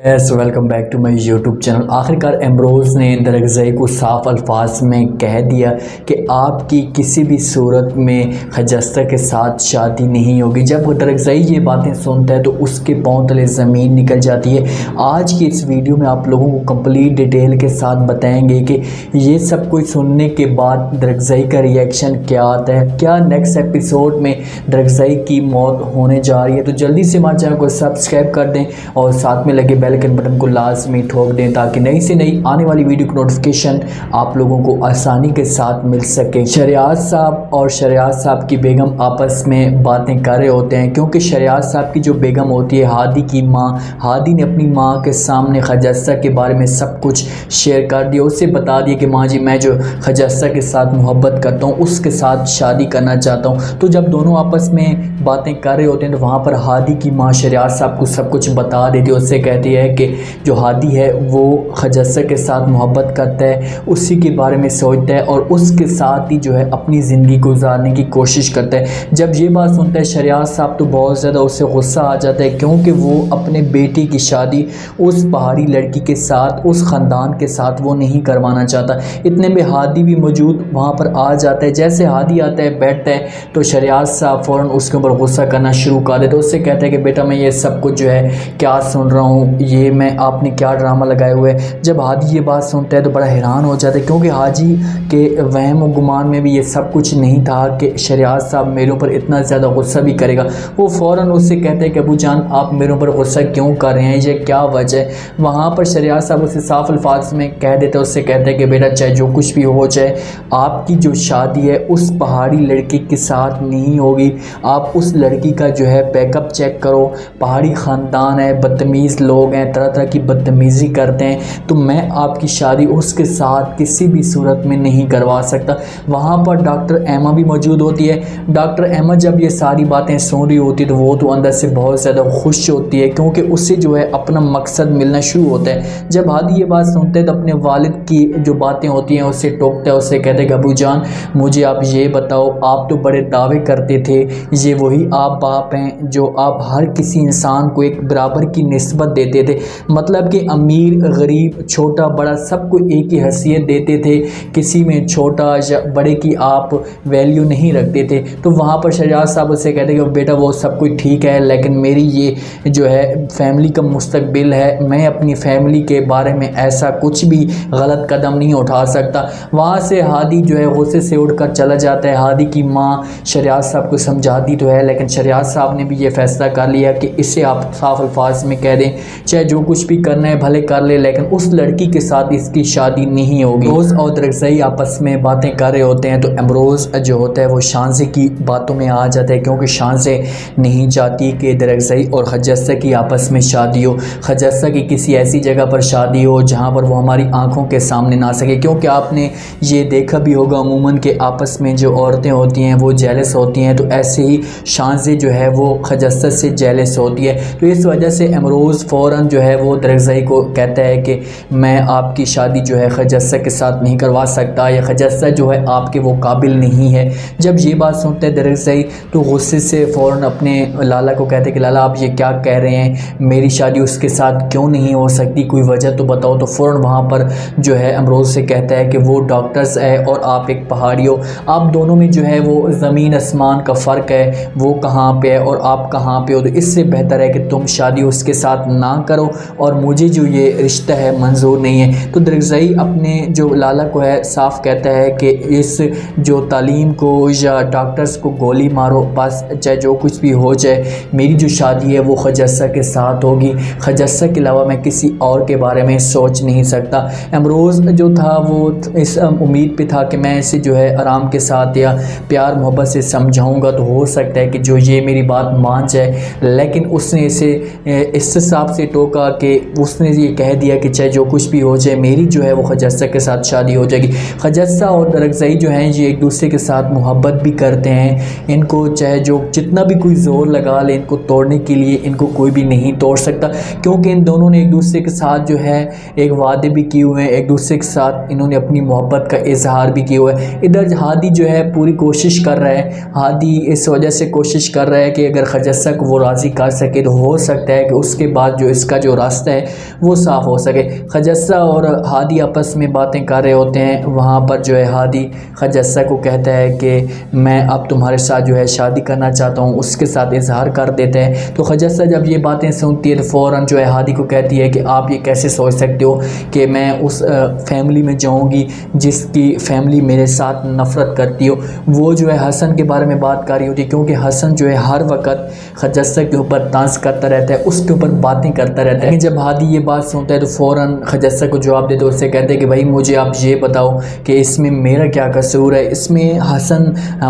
Welcome back to my YouTube channel. آخرکار امروز نے درگزئی کو صاف الفاظ میں کہہ دیا کہ آپ کی کسی بھی صورت میں خجستہ کے ساتھ شادی نہیں ہوگی۔ جب درگزئی یہ باتیں سنتا ہے تو اس کے پاؤں تلے زمین نکل جاتی ہے۔ آج کی اس ویڈیو میں آپ لوگوں کو کمپلیٹ ڈیٹیل کے ساتھ بتائیں گے کہ یہ سب کچھ سننے کے بعد درگزئی کا ریئیکشن کیا آتا ہے، کیا نیکسٹ ایپیسوڈ میں درگزئی کی موت ہونے جا رہی ہے۔ تو جلدی سے ہمارے چینل کو سبسکرائب کر دیں اور ساتھ میں لگے بیل آئیکن بٹن کو لازمی ٹھوک دیں تاکہ نئی سے نئی آنے والی ویڈیو کی نوٹیفیکیشن آپ لوگوں کو آسانی کے ساتھ مل سکے۔ شریعت صاحب اور شریعت صاحب کی بیگم آپس میں باتیں کر رہے ہوتے ہیں، کیونکہ شریعت صاحب کی جو بیگم ہوتی ہے ہادی کی ماں، ہادی نے اپنی ماں کے سامنے خجستہ کے بارے میں سب کچھ شیئر کر دیا، اسے بتا دیا کہ ماں جی میں جو خجستہ کے ساتھ محبت کرتا ہوں اس کے ساتھ شادی کرنا چاہتا ہوں۔ تو جب دونوں آپس میں باتیں کر رہے ہوتے ہیں تو وہاں پر ہادی کی ماں شریعت صاحب کو سب کچھ بتا دیتی ہے، اس سے کہتی ہے کہ جو ہادی ہے وہ خجستہ کے ساتھ محبت کرتا ہے، اسی کے بارے میں سوچتا ہے اور اس کے ساتھ ہی جو ہے اپنی زندگی گزارنے کی کوشش کرتا ہے۔ جب یہ بات سنتا ہے شریعت صاحب تو بہت زیادہ اس سے غصہ آ جاتا ہے، کیونکہ وہ اپنے بیٹی کی شادی اس پہاڑی لڑکی کے ساتھ، اس خاندان کے ساتھ وہ نہیں کروانا چاہتا۔ اتنے میں ہادی بھی موجود وہاں پر آ جاتا ہے۔ جیسے ہادی آتا ہے بیٹھتا ہے تو شریعت صاحب فوراً اس کے اوپر غصہ کرنا شروع کر دیتا ہے، اس سے کہتا ہے کہ بیٹا میں یہ سب کچھ جو ہے کیا سن رہا ہوں، یہ میں آپ نے کیا ڈرامہ لگائے ہوئے۔ جب ہادی یہ بات سنتا ہے تو بڑا حیران ہو جاتا ہے، کیونکہ حاجی کے وہم و گمان میں بھی یہ سب کچھ نہیں تھا کہ شریعت صاحب میرے اوپر اتنا زیادہ غصہ بھی کرے گا۔ وہ فوراً اس سے کہتے ہیں کہ ابو جان آپ میرے اوپر غصہ کیوں کر رہے ہیں، یہ کیا وجہ ہے۔ وہاں پر شریعت صاحب اسے صاف الفاظ میں کہہ دیتے ہیں، اس سے کہتے ہیں کہ بیٹا چاہے جو کچھ بھی ہو جائے آپ کی جو شادی ہے اس پہاڑی لڑکی کے ساتھ نہیں ہوگی۔ آپ اس لڑکی کا جو ہے بیک اپ چیک کرو، پہاڑی خاندان ہے، بدتمیز لوگ ہیں، طرح طرح کی بدتمیزی کرتے ہیں، تو میں آپ کی شادی اس کے ساتھ کسی بھی صورت میں نہیں کروا سکتا۔ وہاں پر ڈاکٹر ایما بھی موجود ہوتی ہے۔ ڈاکٹر ایما جب یہ ساری باتیں سن رہی ہوتی ہے تو وہ تو اندر سے بہت زیادہ خوش ہوتی ہے، کیونکہ اس سے جو ہے اپنا مقصد ملنا شروع ہوتا ہے۔ جب ہادی یہ بات سنتے ہیں تو اپنے والد کی جو باتیں ہوتی ہیں اسے ٹوکتا ہے، اسے کہتے ہیں کہ ابو جان مجھے آپ یہ بتاؤ، آپ تو بڑے دعوے کرتے تھے، یہ وہی آپ باپ ہیں جو آپ ہر کسی انسان کو ایک برابر کی نسبت دیتے تھے، مطلب کہ امیر غریب چھوٹا بڑا سب کو ایک ہی حیثیت دیتے تھے، کسی میں چھوٹا یا بڑے کی آپ ویلیو نہیں رکھتے تھے۔ تو وہاں پر شریعت صاحب اسے کہتے ہیں کہ بیٹا وہ سب کچھ ٹھیک ہے، لیکن میری یہ جو ہے فیملی کا مستقبل ہے، میں اپنی فیملی کے بارے میں ایسا کچھ بھی غلط قدم نہیں اٹھا سکتا۔ وہاں سے ہادی جو ہے غصے سے اٹھ کر چلا جاتا ہے۔ ہادی کی ماں شریعت صاحب کو سمجھاتی تو ہے، لیکن شریعت صاحب نے بھی یہ فیصلہ کر لیا کہ اسے آپ صاف الفاظ میں کہہ دیں چاہے جو کچھ بھی کرنا ہے بھلے کر لے، لیکن اس لڑکی کے ساتھ اس کی شادی نہیں ہوگی۔ امروز اور درگزئی آپس میں باتیں کر رہے ہوتے ہیں تو امروز جو ہوتا ہے وہ شانزے کی باتوں میں آ جاتا ہے، کیونکہ شانزے نہیں چاہتی کہ درگزئی اور خجستہ کی آپس میں شادی ہو، خجستہ کی کسی ایسی جگہ پر شادی ہو جہاں پر وہ ہماری آنکھوں کے سامنے نہ سکے، کیونکہ آپ نے یہ دیکھا بھی ہوگا عموماً کہ آپس میں جو عورتیں ہوتی ہیں وہ جیلس ہوتی ہیں، تو ایسے ہی شانزے جو ہے وہ خجستہ سے جیلس ہوتی ہے۔ تو اس وجہ سے امروز فوراً جو ہے وہ درگزئی کو کہتا ہے کہ میں آپ کی شادی جو ہے خجستہ کے ساتھ نہیں کروا سکتا، یا خجستہ جو ہے آپ کے وہ قابل نہیں ہے۔ جب یہ بات سنتے ہیں درگزئی تو غصے سے فوراً اپنے لالا کو کہتے ہیں کہ لالا آپ یہ کیا کہہ رہے ہیں، میری شادی اس کے ساتھ کیوں نہیں ہو سکتی، کوئی وجہ تو بتاؤ۔ تو فوراً وہاں پر جو ہے امروز سے کہتا ہے کہ وہ ڈاکٹرز ہے اور آپ ایک پہاڑی ہو، آپ دونوں میں جو ہے وہ زمین آسمان کا فرق ہے، وہ کہاں پہ ہے اور آپ کہاں پہ ہو، تو اس سے بہتر ہے کہ تم شادی اس کے ساتھ نہ کرو اور مجھے جو یہ رشتہ ہے منظور نہیں ہے۔ تو درگزئی اپنے جو لالا کو ہے صاف کہتا ہے کہ اس جو تعلیم کو یا ڈاکٹرز کو گولی مارو، بس چاہے جو کچھ بھی ہو جائے میری جو شادی ہے وہ خجستہ کے ساتھ ہوگی، خجستہ کے علاوہ میں کسی اور کے بارے میں سوچ نہیں سکتا۔ امروز جو تھا وہ اس امید پہ تھا کہ میں اسے جو ہے آرام کے ساتھ یا پیار محبت سے سمجھاؤں گا تو ہو سکتا ہے کہ جو یہ میری بات مان جائے، لیکن اس نے اسے اس حساب سے ٹوکا کہ اس نے یہ کہہ دیا کہ چاہے جو کچھ بھی ہو جائے میری جو ہے وہ خجستہ کے ساتھ شادی ہو جائے گی۔ خجستہ اور درگزئی جو ہیں یہ ایک دوسرے کے ساتھ محبت بھی کرتے ہیں، ان کو چاہے جو جتنا بھی کوئی زور لگا لے ان کو توڑنے کے لیے ان کو کوئی بھی نہیں توڑ سکتا، کیونکہ ان دونوں نے ایک دوسرے کے ساتھ جو ہے ایک وعدے بھی کیے ہوئے ہیں، ایک دوسرے کے ساتھ انہوں نے اپنی محبت کا اظہار بھی کیا ہوا ہے۔ ادھر ہادی جو ہے پوری کوشش کر رہا ہے، ہادی اس وجہ سے کوشش کر رہا ہے کہ اگر خجستہ کو وہ راضی کر سکے تو ہو سکتا ہے کہ اس کے بعد جو اس کا جو راستہ ہے وہ صاف ہو سکے۔ خجسہ اور ہادی آپس میں باتیں کر رہے ہوتے ہیں، وہاں پر جو ہے ہادی خجسہ کو کہتا ہے کہ میں اب تمہارے ساتھ جو ہے شادی کرنا چاہتا ہوں، اس کے ساتھ اظہار کر دیتا ہے۔ تو خجسہ جب یہ باتیں سنتی ہے تو فوراً جو ہے ہادی کو کہتی ہے کہ آپ یہ کیسے سوچ سکتے ہو کہ میں اس فیملی میں جاؤں گی جس کی فیملی میرے ساتھ نفرت کرتی ہو۔ وہ جو ہے حسن کے بارے میں بات کر رہی ہوتی ہے، کیونکہ حسن جو ہے ہر وقت خجسہ کے اوپر طنز کرتا رہتا ہے، اس کے اوپر باتیں کرتا رہتا ہے۔ لیکن جب ہادی یہ بات سنتا ہے تو فوراً خجسہ کو جواب دیتے اس سے کہتے ہیں کہ بھائی مجھے آپ یہ بتاؤ کہ اس میں میرا کیا قصور ہے؟ اس میں حسن،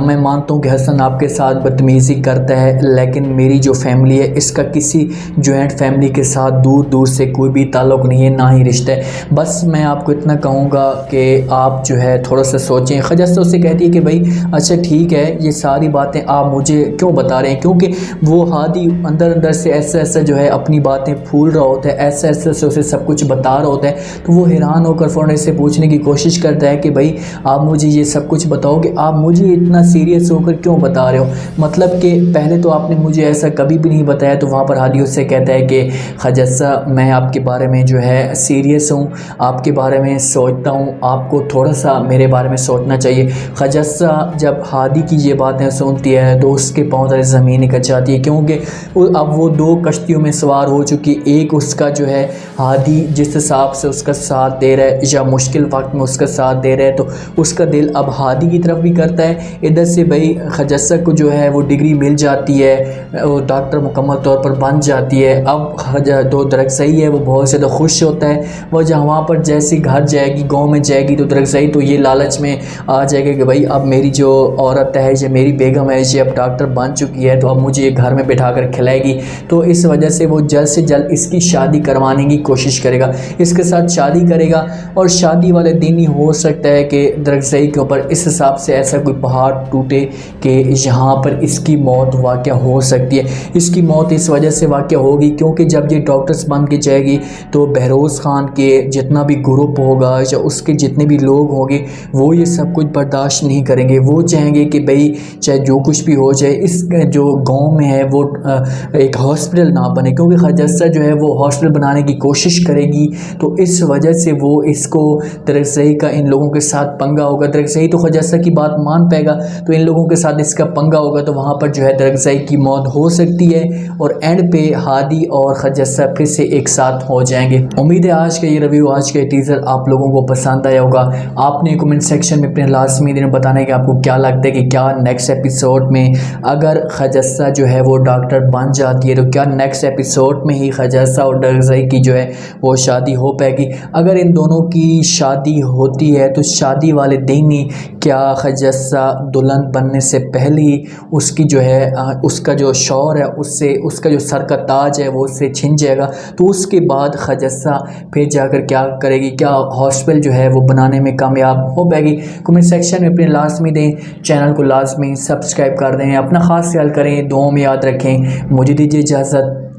میں مانتا ہوں کہ حسن آپ کے ساتھ بدتمیزی کرتا ہے، لیکن میری جو فیملی ہے اس کا کسی جوائنٹ فیملی کے ساتھ دور دور سے کوئی بھی تعلق نہیں ہے، نہ ہی رشتہ ہے۔ بس میں آپ کو اتنا کہوں گا کہ آپ جو ہے تھوڑا سا سوچیں۔ خجسہ اس سے کہتی ہے کہ بھائی اچھا ٹھیک ہے، یہ ساری باتیں آپ مجھے کیوں بتا رہے ہیں؟ کیونکہ وہ ہادی اندر اندر سے ایسا ایسا جو ہے اپنی باتیں پھول رہا ہوتا ہے، ایسا ایسا سے اسے سب کچھ بتا رہا ہوتا ہے، تو وہ حیران ہو کر فوراً سے پوچھنے کی کوشش کرتا ہے کہ بھائی آپ مجھے یہ سب کچھ بتاؤ کہ آپ مجھے اتنا سیریس ہو کر کیوں بتا رہے ہو؟ مطلب کہ پہلے تو آپ نے مجھے ایسا کبھی بھی نہیں بتایا۔ تو وہاں پر ہادی اس سے کہتا ہے کہ خجسہ میں آپ کے بارے میں جو ہے سیریس ہوں، آپ کے بارے میں سوچتا ہوں، آپ کو تھوڑا سا میرے بارے میں سوچنا چاہیے۔ خجسہ جب ہادی کی یہ باتیں سنتی ہے تو اس کے پاؤں تلے زمین نکل جاتی ہے، کیونکہ اب وہ دو کشتیوں میں سوار ہو چکی۔ ایک اس کا جو ہے ہادی جس حساب سے اس کا ساتھ دے رہا ہے یا مشکل وقت میں اس کا ساتھ دے رہا ہے، تو اس کا دل اب ہادی کی طرف بھی کرتا ہے۔ ادھر سے بھائی خجسہ کو جو ہے وہ ڈگری مل جاتی ہے، وہ ڈاکٹر مکمل طور پر بن جاتی ہے۔ اب تو درخزئی ہے وہ بہت زیادہ خوش ہوتا ہے۔ وہ جہاں وہاں پر جیسی گھر جائے گی، گاؤں میں جائے گی، تو درخزئی تو یہ لالچ میں آ جائے گا کہ بھائی اب میری جو عورت ہے، یہ میری بیگم ہے، یہ اب ڈاکٹر بن چکی ہے، تو اب مجھے یہ گھر میں بٹھا کر کھلائے گی۔ تو اس وجہ سے وہ جلد سے جلد اس کی شادی کروانے کی کوشش کرے گا، اس کے ساتھ شادی کرے گا، اور شادی والے دن ہی ہو سکتا ہے کہ درخزئی کے اوپر اس حساب سے ایسا کوئی پہاڑ ٹوٹے کہ یہاں پر اس کی موت واقع ہو سکتی ہے۔ اس کی موت اس وجہ سے واقع ہوگی کیونکہ جب یہ ڈاکٹرز بن کے جائے گی تو بہروز خان کے جتنا بھی گروپ ہوگا یا اس کے جتنے بھی لوگ ہوں گے وہ یہ سب کچھ برداشت نہیں کریں گے۔ وہ چاہیں گے کہ بھئی چاہے جو کچھ بھی ہو جائے، اس جو گاؤں میں ہے وہ ایک ہاسپٹل نہ بنے، کیونکہ خجسہ جو ہے وہ ہاسپٹل بنانے کی کوشش کرے گی، تو اس وجہ سے وہ اس کو درخزئی کا ان لوگوں کے ساتھ پنگا ہوگا۔ درخزئی تو خجسہ کی بات مان پائے گا، تو ان لوگوں کے ساتھ اس کا پنگا ہوگا، تو وہاں پر جو ہے درخزئی کی موت ہو سکتی ہے، اور اینڈ پہ ہادی اور خجسہ پھر سے ایک ساتھ ہو جائیں گے۔ امید ہے آج کا یہ ریویو، آج کا یہ ٹیزر آپ لوگوں کو پسند آیا ہوگا۔ آپ نے کمنٹ سیکشن میں اپنے لازمی دن بتانا ہے کہ آپ کو کیا لگتا ہے کہ کیا نیکسٹ ایپیسوڈ میں اگر خجسہ جو ہے وہ ڈاکٹر بن جاتی ہے تو کیا نیکسٹ ایپیسوڈ میں ہی خجسہ اور درخزئی کی جو ہے وہ شادی ہو پائے گی؟ اگر ان دونوں کی شادی ہوتی ہے تو شادی والے دن ہی کیا خجسہ دلہن بننے سے پہلے اس کی جو ہے اس کا جو شوہر ہے اس سے اس کا جو سر کا تاج ہے وہ اس سے چھن جائے گا، تو اس کے بعد خجسہ پھر جا کر کیا کرے گی؟ کیا ہاسپٹل جو ہے وہ بنانے میں کامیاب ہو پائے گی؟ کمنٹ سیکشن میں اپنے لازمی دیں، چینل کو لازمی سبسکرائب کر دیں، اپنا خاص خیال کریں، دعاؤں میں یاد رکھیں۔ مجھے دیجیے اجازت۔